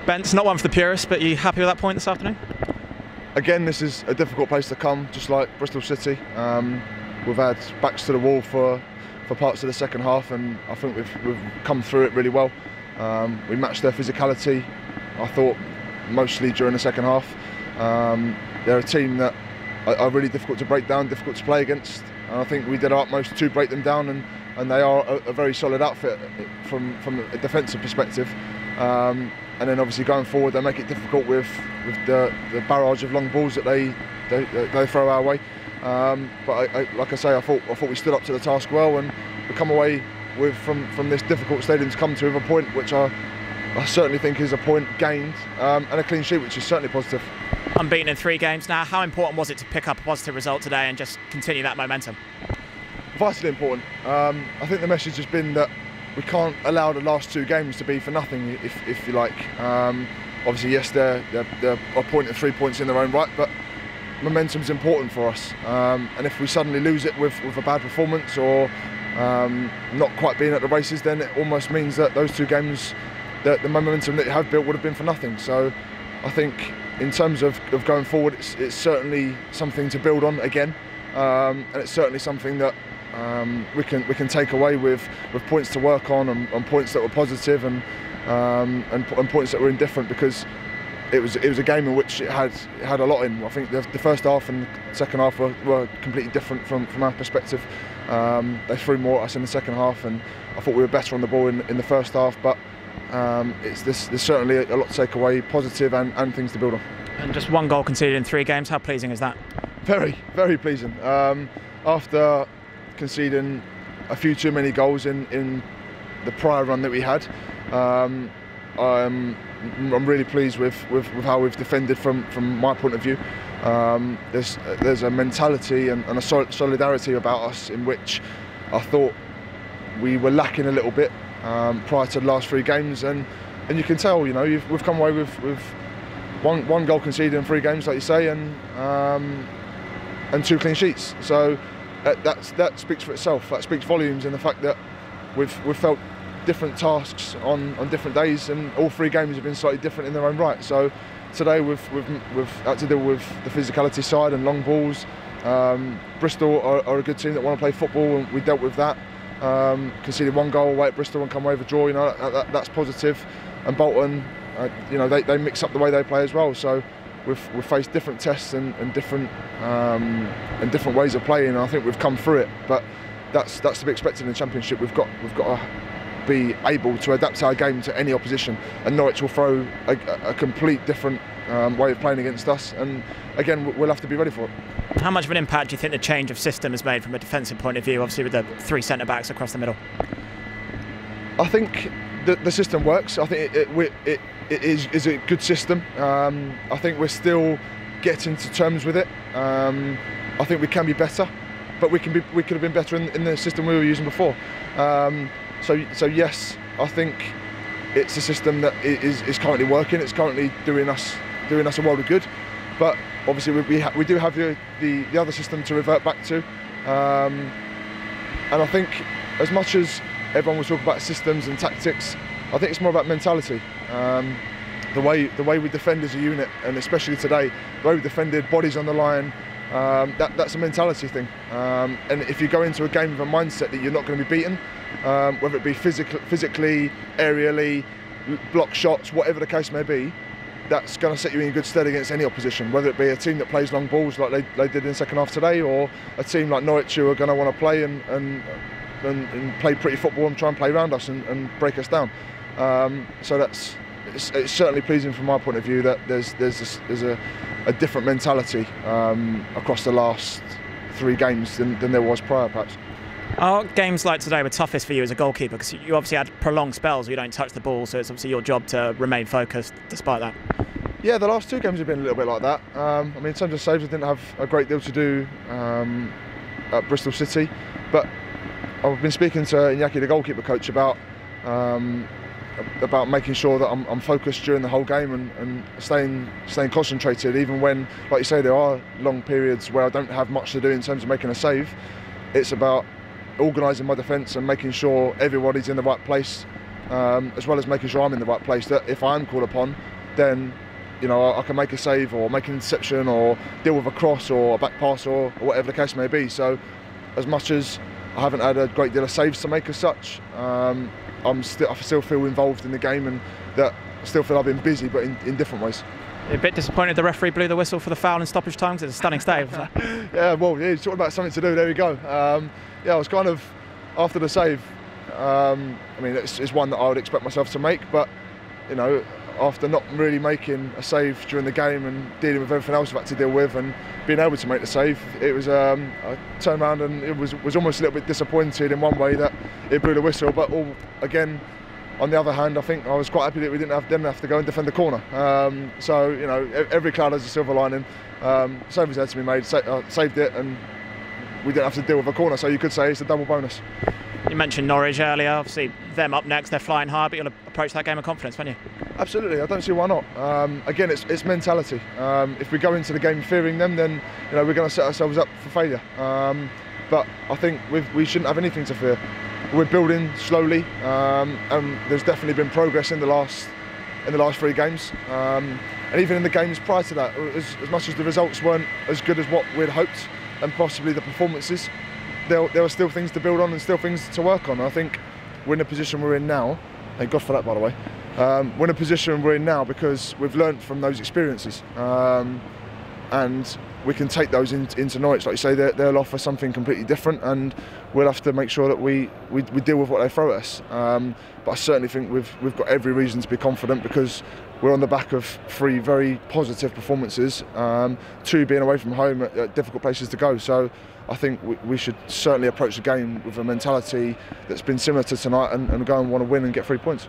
Ben, it's not one for the purists, but are you happy with that point this afternoon? Again, this is a difficult place to come, just like Bristol City. We've had backs to the wall for parts of the second half, and I think we've come through it really well. We matched their physicality, I thought, mostly during the second half. They're a team that are really difficult to break down, difficult to play against, and I think we did our utmost to break them down, and they are a very solid outfit from a defensive perspective. And then obviously going forward, they make it difficult with the barrage of long balls that they throw our way. But like I say, I thought we stood up to the task well, and we come away from this difficult stadium to come to with a point, which I certainly think is a point gained, and a clean sheet, which is certainly positive. Unbeaten in 3 games now. How important was it to pick up a positive result today and just continue that momentum? Vitally important. I think the message has been that we can't allow the last 2 games to be for nothing, if you like. Obviously, yes, they're a point and 3 points in their own right, but momentum's important for us. And if we suddenly lose it with a bad performance or not quite being at the races, then it almost means that those 2 games, the momentum that you have built would have been for nothing. So I think in terms of going forward, it's certainly something to build on again, and it's certainly something that we can take away with points to work on, and points that were positive, and points that were indifferent, because it was a game in which it had a lot in. I think the first half and the second half were completely different from our perspective. They threw more at us in the second half, and I thought we were better on the ball in the first half, but there's certainly a lot to take away, positive and things to build on. And just 1 goal conceded in 3 games, how pleasing is that? Very, very pleasing. After conceding a few too many goals in the prior run that we had, I'm really pleased with how we've defended from my point of view. There's a mentality and a solidarity about us in which I thought we were lacking a little bit prior to the last 3 games, and you can tell, we've come away with one goal conceded in 3 games, like you say, and 2 clean sheets. So that speaks for itself. That speaks volumes in the fact that we've felt different tasks on different days, and all 3 games have been slightly different in their own right. So today we've had to deal with the physicality side and long balls. Bristol are a good team that want to play football, and we dealt with that. Conceded 1 goal away at Bristol and come away with a draw. That's positive. And Bolton, they mix up the way they play as well. So we've faced different tests and different ways of playing, and I think we've come through it. But that's to be expected in the Championship. We've got to be able to adapt our game to any opposition, and Norwich will throw a complete different way of playing against us, and again we'll have to be ready for it. How much of an impact do you think the change of system has made from a defensive point of view, obviously with the 3 centre-backs across the middle? I think the system works. I think it is a good system. I think we're still getting to terms with it. I think we can be better, but we could have been better in the system we were using before. So yes, I think it's a system that is currently working. It's currently doing us a world of good. But obviously we do have the other system to revert back to. And I think as much as everyone will talk about systems and tactics, I think it's more about mentality. The way we defend as a unit, and especially today, the way we defended, bodies on the line, that's a mentality thing. And if you go into a game with a mindset that you're not going to be beaten, whether it be physically, aerially, block shots, whatever the case may be, that's going to set you in good stead against any opposition, whether it be a team that plays long balls like they did in the second half today, or a team like Norwich who are going to want to play and play pretty football and try and play around us and break us down. So it's certainly pleasing from my point of view that there's a different mentality across the last 3 games than there was prior, perhaps. Are games like today were toughest for you as a goalkeeper, because you obviously had prolonged spells where you don't touch the ball, so it's obviously your job to remain focused despite that? Yeah, the last 2 games have been a little bit like that. I mean, in terms of saves, I didn't have a great deal to do at Bristol City, but I've been speaking to Iñaki, the goalkeeper coach, about making sure that I'm focused during the whole game and staying concentrated, even when, like you say, there are long periods where I don't have much to do in terms of making a save. It's about organising my defence and making sure everybody's in the right place, as well as making sure I'm in the right place, that if I am called upon, then I can make a save or make an interception or deal with a cross or a back pass or whatever the case may be. So as much as I haven't had a great deal of saves to make as such, I still feel involved in the game, and that I still feel I've been busy, but in different ways. You're a bit disappointed the referee blew the whistle for the foul in stoppage time, 'cause it's a stunning save. Yeah, well, yeah, he's talking about something to do. There we go. Yeah, I was kind of, after the save, I mean, it's one that I would expect myself to make, but after not really making a save during the game and dealing with everything else I've had to deal with and being able to make the save, it was I turned around and it was almost a little bit disappointed in one way that it blew the whistle, but again, on the other hand, I think I was quite happy that we didn't have to go and defend the corner. So every cloud has a silver lining. Save was there to be made, saved it, and we didn't have to deal with a corner. So you could say it's a double bonus. You mentioned Norwich earlier. Obviously, them up next, they're flying hard, but you'll approach that game with confidence, won't you? Absolutely, I don't see why not. Again, it's mentality. If we go into the game fearing them, then we're going to set ourselves up for failure. But I think we shouldn't have anything to fear. We're building slowly, and there's definitely been progress in the last 3 games, and even in the games prior to that, as much as the results weren't as good as what we'd hoped, and possibly the performances, there are still things to build on and still things to work on. I think we're in the position we're in now. Thank God for that, by the way. We're in a position we're in now because we've learnt from those experiences, and we can take those into Norwich. Like you say, they'll offer something completely different, and we'll have to make sure that we deal with what they throw at us. But I certainly think we've got every reason to be confident, because we're on the back of 3 very positive performances, 2 being away from home at difficult places to go. So I think we should certainly approach the game with a mentality that's been similar to tonight, and go and want to win and get 3 points.